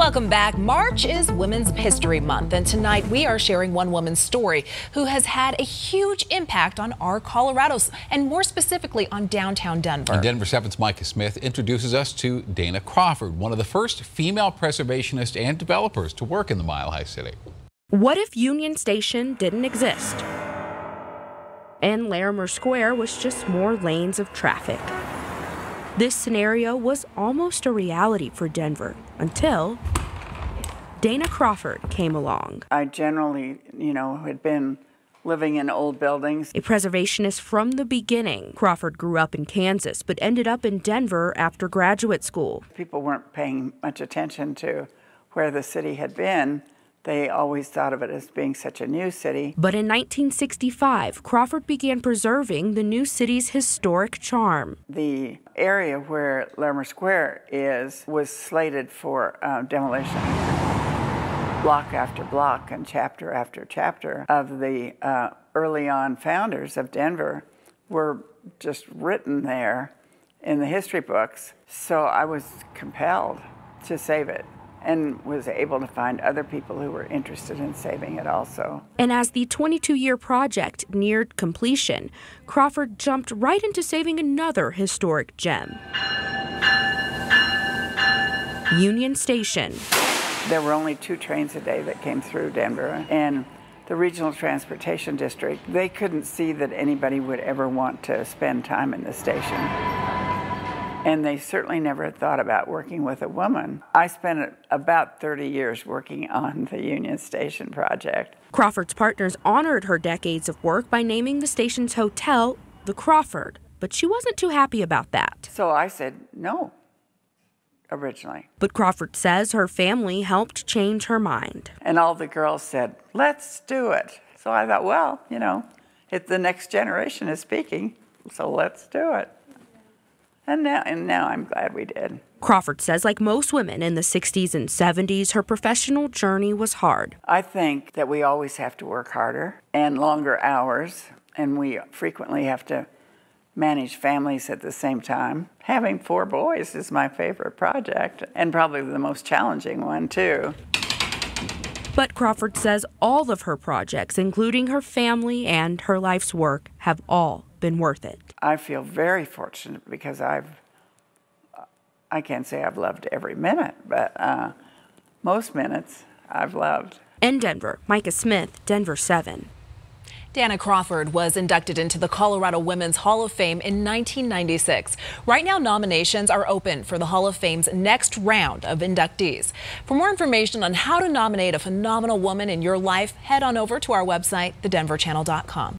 Welcome back. March is Women's History Month, and tonight we are sharing one woman's story who has had a huge impact on our Colorados, and more specifically on downtown Denver. And Denver 7's Micah Smith introduces us to Dana Crawford, one of the first female preservationists and developers to work in the Mile High City. What if Union Station didn't exist and Larimer Square was just more lanes of traffic? This scenario was almost a reality for Denver until Dana Crawford came along. I generally, had been living in old buildings. A preservationist from the beginning, Crawford grew up in Kansas but ended up in Denver after graduate school. People weren't paying much attention to where the city had been. They always thought of it as being such a new city. But in 1965, Crawford began preserving the new city's historic charm. The area where Larimer Square is was slated for demolition. Block after block and chapter after chapter of the early on founders of Denver were just written there in the history books. So I was compelled to save it, and was able to find other people who were interested in saving it also. And as the 22-year project neared completion, Crawford jumped right into saving another historic gem, Union Station. There were only 2 trains a day that came through Denver, and the Regional Transportation District, they couldn't see that anybody would ever want to spend time in the station. And they certainly never thought about working with a woman. I spent about 30 years working on the Union Station project. Crawford's partners honored her decades of work by naming the station's hotel the Crawford, but she wasn't too happy about that. So I said no, originally. But Crawford says her family helped change her mind. And all the girls said, let's do it. So I thought, well, if the next generation is speaking, so let's do it. And now I'm glad we did. Crawford says, like most women in the 60s and 70s, her professional journey was hard. I think that we always have to work harder and longer hours, and we frequently have to manage families at the same time. Having 4 boys is my favorite project, and probably the most challenging one, too. But Crawford says all of her projects, including her family and her life's work, have all been worth it. I feel very fortunate because I can't say I've loved every minute, but most minutes I've loved. In Denver, Micah Smith, Denver 7. Dana Crawford was inducted into the Colorado Women's Hall of Fame in 1996. Right now, nominations are open for the Hall of Fame's next round of inductees. For more information on how to nominate a phenomenal woman in your life, head on over to our website, thedenverchannel.com.